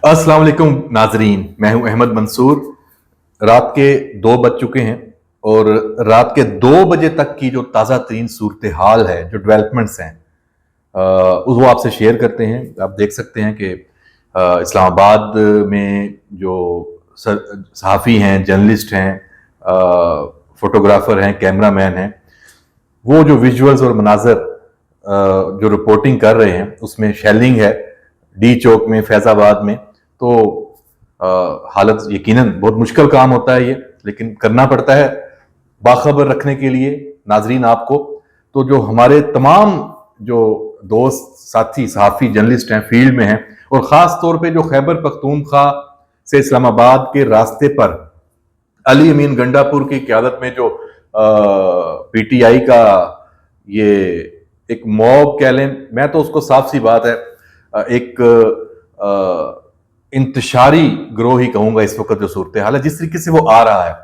अस्सलाम वालेकुम नाजरीन, मैं हूं अहमद मंसूर। रात के 2 बज चुके हैं और रात के 2 बजे तक की जो ताज़ा तरीन सूरत हाल है, जो डेवलपमेंट्स हैं, वो आपसे शेयर करते हैं। आप देख सकते हैं कि इस्लामाबाद में जो सहाफ़ी हैं, जर्नलिस्ट हैं, फोटोग्राफर हैं, कैमरामैन हैं, वो जो विजुअल्स और मनाजर जो रिपोर्टिंग कर रहे हैं, उसमें शेलिंग है डी चौक में, फैजाबाद में। तो हालत यकीनन बहुत मुश्किल काम होता है ये, लेकिन करना पड़ता है बाखबर रखने के लिए नाजरीन आपको। तो जो हमारे तमाम जो दोस्त साथी सहाफ़ी जर्नलिस्ट हैं, फील्ड में हैं, और ख़ास तौर पे जो खैबर पख्तूनख्वा से इस्लामाबाद के रास्ते पर अली अमीन गंडापुर की क़यादत में जो पीटीआई का ये एक मॉब कह लें, मैं तो उसको साफ सी बात है एक इंतशारी ग्रोह ही कहूंगा। इस वक्त जो सूरत हाल है, जिस तरीके से वो आ रहा है,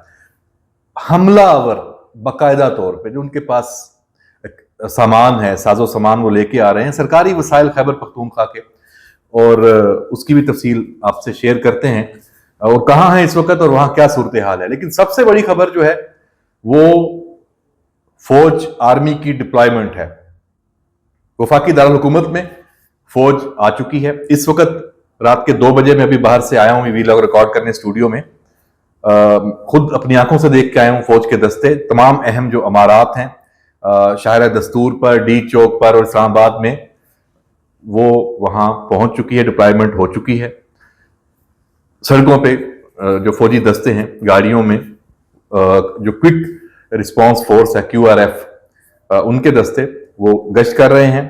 हमलावर बाकायदा तौर पे जो उनके पास सामान है, साजो सामान वो लेके आ रहे हैं, सरकारी वसाइल खैबर पख्तूनख्वा के, और उसकी भी तफसील आपसे शेयर करते हैं और कहाँ है इस वक्त और वहां क्या सूरत हाल है। लेकिन सबसे बड़ी खबर जो है वो फौज आर्मी की डिप्लॉयमेंट है। वफाकी दारुल हुकूमत में फौज आ चुकी है। इस वक्त रात के 2 बजे मैं अभी बाहर से आया हूं वीलॉग रिकॉर्ड करने स्टूडियो में। खुद अपनी आंखों से देख के आया हूं फौज के दस्ते तमाम अहम जो अमारात हैं, शाहरा दस्तूर पर, डी चौक पर और इस्लामाबाद में, वो वहां पहुंच चुकी है, डिप्लॉयमेंट हो चुकी है। सड़कों पे जो फौजी दस्ते हैं, गाड़ियों में जो क्विक रिस्पांस फोर्स है, क्यूआरएफ, उनके दस्ते वो गश्त कर रहे हैं।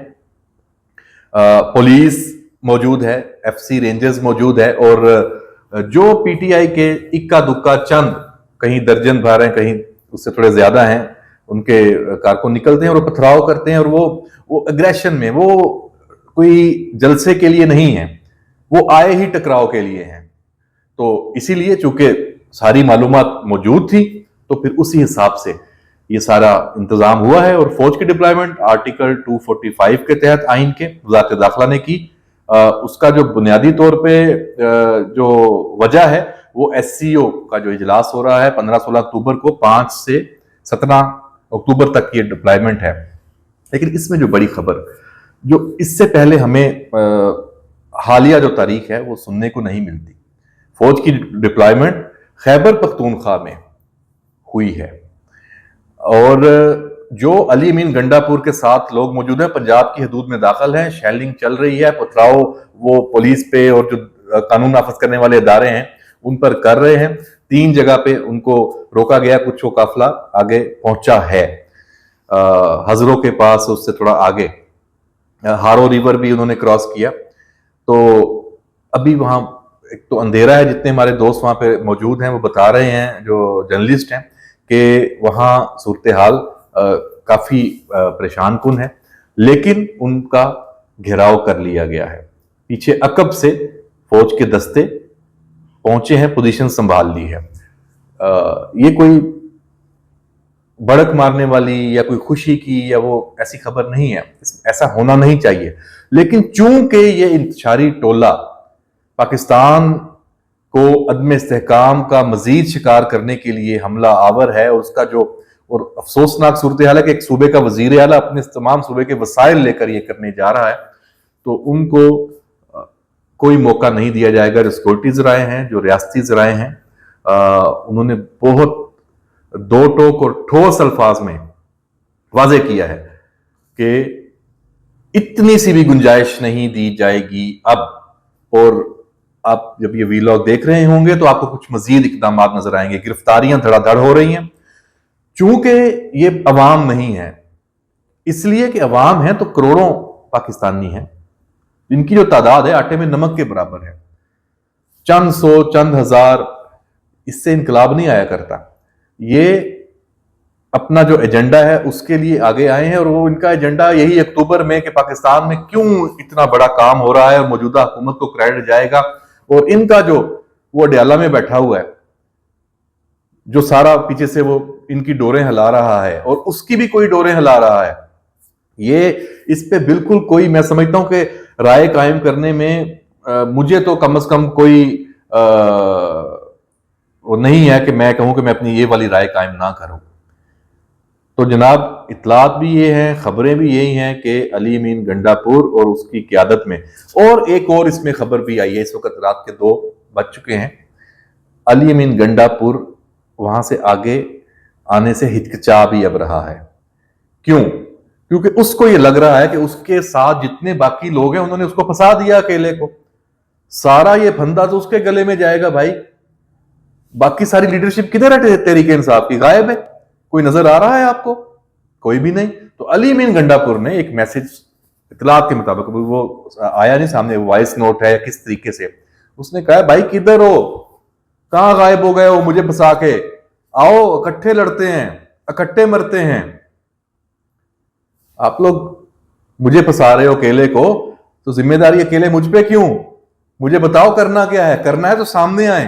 पुलिस मौजूद है, एफसी रेंजर्स मौजूद है, और जो पीटीआई के इक्का दुक्का चंद, कहीं दर्जन भर हैं, कहीं उससे थोड़े ज्यादा हैं, उनके कारकुन निकलते हैं और पथराव करते हैं। और वो एग्रेशन में, वो कोई जलसे के लिए नहीं है, वो आए ही टकराव के लिए हैं। तो इसीलिए चूंकि सारी मालूमात मौजूद थी, तो फिर उसी हिसाब से ये सारा इंतजाम हुआ है। और फौज की डिप्लॉयमेंट आर्टिकल 245 के तहत आइन के वज़ारत दाखिला ने की। उसका जो बुनियादी तौर पे जो वजह है, वो एससीओ का जो इजलास हो रहा है 15-16 अक्टूबर को, 5 से 17 अक्टूबर तक ये डिप्लॉयमेंट है। लेकिन इसमें जो बड़ी खबर, जो इससे पहले हमें हालिया जो तारीख है वो सुनने को नहीं मिलती, फौज की डिप्लॉयमेंट खैबर पख्तूनख्वा में हुई है। और जो अली अमीन गंडापुर के साथ लोग मौजूद हैं, पंजाब की हदूद में दाखिल हैं, शेलिंग चल रही है, पथराव वो पुलिस पे और जो कानून नाफज करने वाले इदारे हैं उन पर कर रहे हैं। 3 जगह पे उनको रोका गया, कुछ वो काफिला आगे पहुंचा है हजरों के पास, उससे थोड़ा आगे हारो रिवर भी उन्होंने क्रॉस किया। तो अभी वहां एक तो अंधेरा है। जितने हमारे दोस्त वहां पे मौजूद हैं वो बता रहे हैं, जो जर्नलिस्ट हैं, कि वहां सूरत हाल काफी परेशान कुन है, लेकिन उनका घेराव कर लिया गया है। पीछे अकब से फौज के दस्ते पहुंचे हैं, पोजीशन संभाल ली है। ये कोई भड़क मारने वाली या कोई खुशी की या वो ऐसी खबर नहीं है, ऐसा होना नहीं चाहिए। लेकिन चूंकि ये इंतशारी टोला पाकिस्तान को अदम इस्तेहकाम का मजीद शिकार करने के लिए हमला आवर है, और उसका जो और अफसोसनाक सूरत हाल है कि एक सूबे का वजीर आला अपने तमाम सूबे के वसाइल लेकर ये करने जा रहा है, तो उनको कोई मौका नहीं दिया जाएगा। जो सिक्योरिटी जराए हैं, जो रियासती जराए हैं, उन्होंने बहुत दो टोक और ठोस अल्फाज में वाजे किया है कि इतनी सी भी गुंजाइश नहीं दी जाएगी अब। और आप जब ये वीलॉग देख रहे होंगे तो आपको कुछ मजीद इकदाम नजर आएंगे। गिरफ्तारियां धड़ाधड़ हो रही हैं, चूंकि ये अवाम नहीं है, इसलिए कि अवाम है तो करोड़ों पाकिस्तानी हैं, इनकी जो तादाद है आटे में नमक के बराबर है। चंद सौ, चंद हजार, इससे इनकलाब नहीं आया करता। ये अपना जो एजेंडा है उसके लिए आगे आए हैं, और वो इनका एजेंडा यही अक्टूबर में कि पाकिस्तान में क्यों इतना बड़ा काम हो रहा है और मौजूदा हुकूमत को क्रेडिट जाएगा। और इनका जो वो अडयाला में बैठा हुआ है, जो सारा पीछे से वो इनकी डोरें हिला रहा है और उसकी भी कोई डोरें हिला रहा है, ये इस पे बिल्कुल कोई, मैं समझता हूं कि राय कायम करने में मुझे तो कम से कम कोई वो नहीं है कि मैं कहूं कि मैं अपनी ये वाली राय कायम ना करूं। तो जनाब इतलात भी ये हैं, खबरें भी यही हैं कि अली अमीन गंडापुर और उसकी क़यादत में, और एक और इसमें खबर भी आई है, इस वक्त रात के 2 बज चुके हैं, अली अमीन गंडापुर वहां से आगे आने से हिचकिचा भी अब रहा है। क्यों? क्योंकि उसको ये लग रहा है कि उसके साथ जितने बाकी लोग हैं उन्होंने उसको फंसा दिया अकेले को, सारा ये फंदा तो उसके गले में जाएगा भाई। बाकी सारी लीडरशिप किधर है तहरीके इंसाफ की? गायब है। कोई नजर आ रहा है आपको? कोई भी नहीं। तो अली अमीन गंडापुर ने एक मैसेज, इतलात के मुताबिक, वो आया नहीं सामने, वॉइस नोट है या किस तरीके से, उसने कहा भाई किधर हो, कहां गायब हो गए हो, मुझे फंसा के, आओ इकट्ठे लड़ते हैं, इकट्ठे मरते हैं। आप लोग मुझे फंसा रहे हो अकेले को, तो जिम्मेदारी अकेले मुझ पे क्यों? मुझे बताओ करना क्या है, करना है तो सामने आए।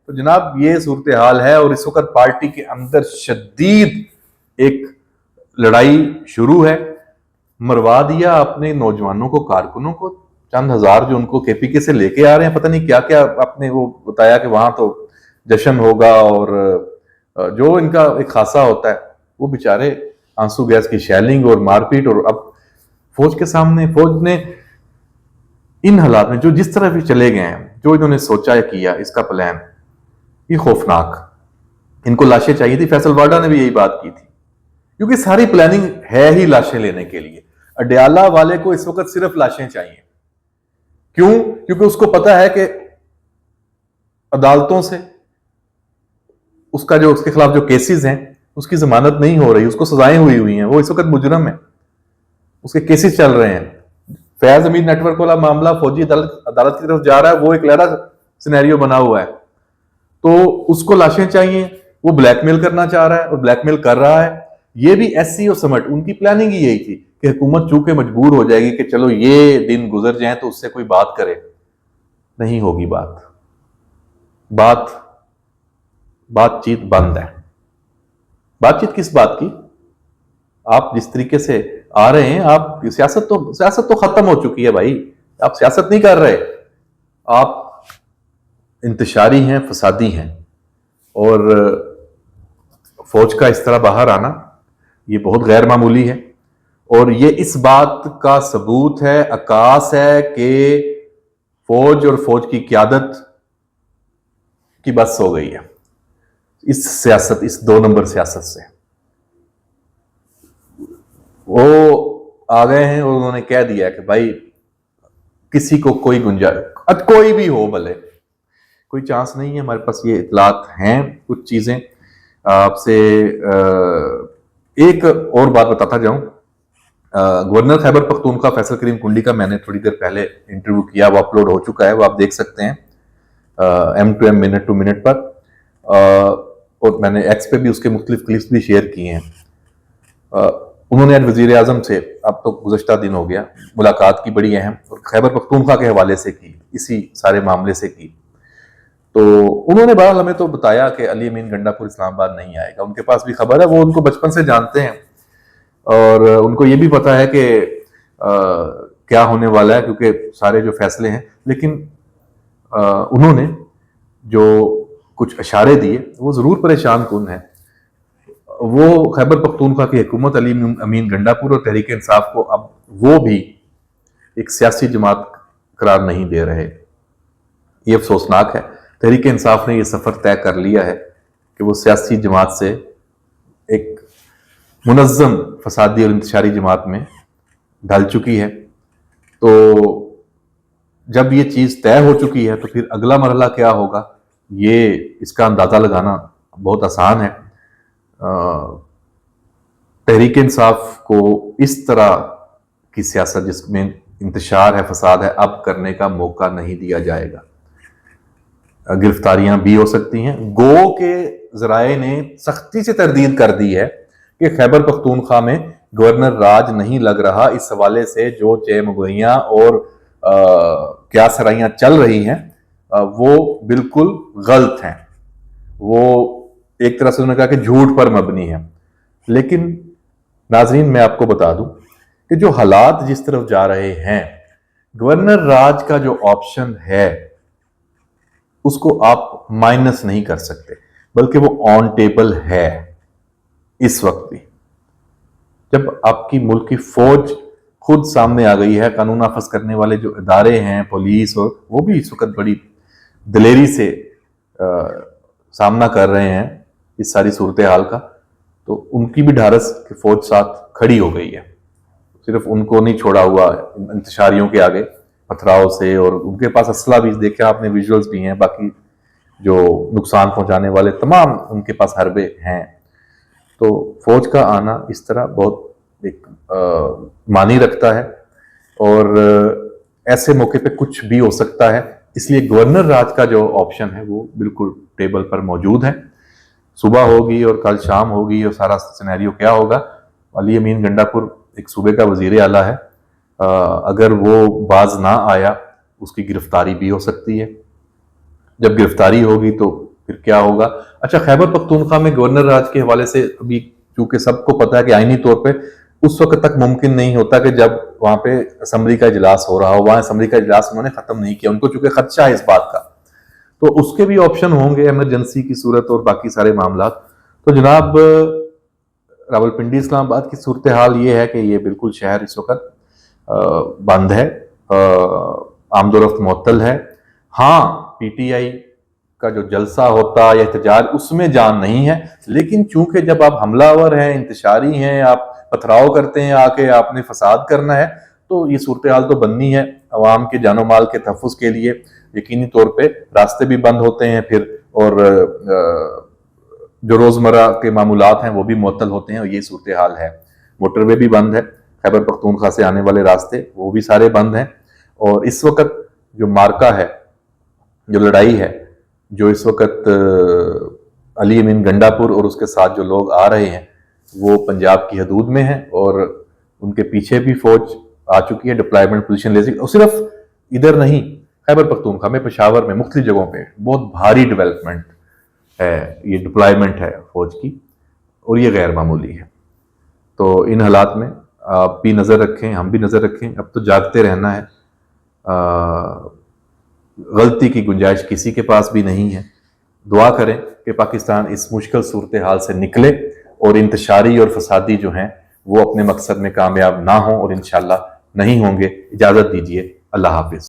तो जनाब ये सूरत हाल है, और इस वक्त पार्टी के अंदर शदीद एक लड़ाई शुरू है। मरवा दिया अपने नौजवानों को, कारकुनों को, चंद हजार जो उनको केपीके से लेके आ रहे हैं, पता नहीं क्या क्या आपने वो बताया कि वहां तो जश्न होगा, और जो इनका एक खासा होता है, वो बेचारे आंसू गैस की शैलिंग और मारपीट, और अब फौज के सामने, फौज ने इन हालात में जो जिस तरह भी चले गए हैं, जो इन्होंने सोचा है किया, इसका प्लान ये खौफनाक। इनको लाशें चाहिए थी, फैसल वाडा ने भी यही बात की थी, क्योंकि सारी प्लानिंग है ही लाशें लेने के लिए। अडयाला वाले को इस वक्त सिर्फ लाशें चाहिए। क्यों? क्योंकि उसको पता है कि अदालतों से उसका जो, उसके खिलाफ जो केसेस हैं, उसकी जमानत नहीं हो रही, उसको सजाएं हुई हैं, वो इस वक्त मुजरम है, उसके केसेस चल रहे हैं। फैज अमीन नेटवर्क वाला मामला फौजी अदालत की तरफ जा रहा है, वो एक लहरा सिनेरियो बना हुआ है। तो उसको लाशें चाहिए, वो ब्लैकमेल करना चाह रहा है और ब्लैकमेल कर रहा है। ये भी एससी और समट, उनकी प्लानिंग ही यही थी कि हुकूमत चूंकि मजबूर हो जाएगी कि चलो ये दिन गुजर जाए तो उससे कोई बात करे। नहीं होगी बातचीत बंद है। बातचीत किस बात की? आप जिस तरीके से आ रहे हैं, आप सियासत तो खत्म हो चुकी है भाई। आप सियासत नहीं कर रहे, आप इंतशारी हैं, फसादी हैं। और फौज का इस तरह बाहर आना ये बहुत गैर मामूली है, और ये इस बात का सबूत है, अकास है कि फौज और फौज की क़यादत की बस हो गई है इस सियासत, इस 2 नंबर सियासत से। वो आ गए हैं और उन्होंने कह दिया कि भाई किसी को कोई गुंजाइश, कोई भी हो भले, कोई चांस नहीं है। हमारे पास ये इतलात हैं कुछ चीजें आपसे। एक और बात बताता जाऊं, गवर्नर खैबर पख्तूनख्वा फैसल करीम कुंडी का मैंने थोड़ी देर पहले इंटरव्यू किया, वो अपलोड हो चुका है, वो आप देख सकते हैं M2M मिनट टू मिनट पर। और मैंने एक्स पे भी उसके मुख्तलिफ क्लिप्स भी शेयर किए हैं। उन्होंने आज वजीर आजम से, अब तो गुज़श्ता दिन हो गया, मुलाकात की, बड़ी अहम, और खैबर पख्तूनख्वा के हवाले से की, इसी सारे मामले से की। तो उन्होंने बहरहाल हमें तो बताया कि अली अमीन गंडापुर इस्लामाबाद नहीं आएगा। उनके पास भी खबर है, वो उनको बचपन से जानते हैं, और उनको ये भी पता है कि क्या होने वाला है, क्योंकि सारे जो फैसले हैं। लेकिन उन्होंने जो कुछ इशारे दिए वो ज़रूर परेशान कुन है। वो खैबर पख्तूनख्वा की हुकूमत, अली अमीन गंडापुर और तहरीक इंसाफ को अब वो भी एक सियासी जमात करार नहीं दे रहे। ये अफसोसनाक है। तहरीक इंसाफ ने यह सफ़र तय कर लिया है कि वो सियासी जमात से एक मुनज़्ज़म फसादी और इंतशारी जमात में ढल चुकी है। तो जब ये चीज़ तय हो चुकी है तो फिर अगला मरहला क्या होगा, ये इसका अंदाज़ा लगाना बहुत आसान है। तहरीक इंसाफ को इस तरह की सियासत जिसमें इंतशार है, फसाद है, अब करने का मौका नहीं दिया जाएगा। गिरफ्तारियां भी हो सकती हैं। गो के ज़राए ने सख्ती से तरदीद कर दी है कि खैबर पख्तूनख्वा में गवर्नर राज नहीं लग रहा। इस हवाले से जो चेमगोइयां और क्या सराइयां चल रही हैं वो बिल्कुल गलत हैं। वो एक तरह से उन्होंने कहा कि झूठ पर मबनी है। लेकिन नाजरीन, मैं आपको बता दूं कि जो हालात जिस तरफ जा रहे हैं, गवर्नर राज का जो ऑप्शन है उसको आप माइनस नहीं कर सकते, बल्कि वो ऑन टेबल है इस वक्त भी। जब आपकी मुल्क की फौज खुद सामने आ गई है, कानून नाफज करने वाले जो इदारे हैं, पुलिस, और वो भी इस वक्त बड़ी दिलेरी से सामना कर रहे हैं इस सारी सूरत हाल का, तो उनकी भी ढारस की फौज साथ खड़ी हो गई है। सिर्फ उनको नहीं छोड़ा हुआ इंतशारियों के आगे पथराव से, और उनके पास असला भी देखे आपने, विजुअल्स भी हैं, बाकी जो नुकसान पहुंचाने वाले तमाम उनके पास हरबे हैं। तो फौज का आना इस तरह बहुत एक मानी रखता है, और ऐसे मौके पे कुछ भी हो सकता है। इसलिए गवर्नर राज का जो ऑप्शन है वो बिल्कुल टेबल पर मौजूद है। सुबह होगी और कल शाम होगी और सारा सिनेरियो क्या होगा। अली अमीन गंडापुर एक सूबे का वजीर आला है, अगर वो बाज ना आया उसकी गिरफ्तारी भी हो सकती है। जब गिरफ्तारी होगी तो फिर क्या होगा। अच्छा, खैबर पख्तूनख्वा में गवर्नर राज के हवाले से अभी चूंकि सबको पता है कि आईनी तौर पे उस वक्त तक मुमकिन नहीं होता कि जब वहां पे असम्बली का इजलास हो रहा हो, वहां असम्बली का इजलास उन्होंने खत्म नहीं किया, उनको चूंकि खदशा है इस बात का, तो उसके भी ऑप्शन होंगे इमरजेंसी की सूरत और बाकी सारे मामला। तो जनाब, रावलपिंडी इस्लामाबाद की सूरत हाल ये है कि ये बिल्कुल शहर इस वक्त बंद है, आमदोरफ्त मुअत्तल है। हाँ, पीटीआई का जो जलसा होता या एहतजाज उसमें जान नहीं है, लेकिन चूंकि जब आप हमलावर हैं, इंतशारी हैं, आप पथराव करते हैं, आके आपने फसाद करना है, तो ये सूरत हाल तो बननी है। अवाम के जानो माल के तहफ़्फ़ुज़ के लिए यकीनी तौर पे रास्ते भी बंद होते हैं फिर, और जो रोज़मर्रा के मामूलात हैं वो भी मुअत्तल होते हैं, और ये सूरत हाल है। मोटरवे भी बंद है, खैबर पख्तूनख्वा से आने वाले रास्ते वो भी सारे बंद हैं। और इस वक्त जो मार्का है, जो लड़ाई है, जो इस वक्त अली अमीन गंडापुर और उसके साथ जो लोग आ रहे हैं वो पंजाब की हदूद में है, और उनके पीछे भी फौज आ चुकी है डिप्लॉयमेंट पोजीशन ले सकती। और सिर्फ इधर नहीं, खैबर पख्तूनख्वा में, पेशावर में, मुख्तलिफ जगहों पे बहुत भारी डेवलपमेंट है, ये डिप्लॉयमेंट है फौज की, और ये गैर मामूली है। तो इन हालात में आप भी नज़र रखें, हम भी नज़र रखें। अब तो जागते रहना है, गलती की गुंजाइश किसी के पास भी नहीं है। दुआ करें कि पाकिस्तान इस मुश्किल सूरत हाल से निकले और इंतशारी और फसादी जो हैं वो अपने मकसद में कामयाब ना हो, और इंशाअल्लाह नहीं होंगे। इजाज़त दीजिए, अल्लाह हाफिज़।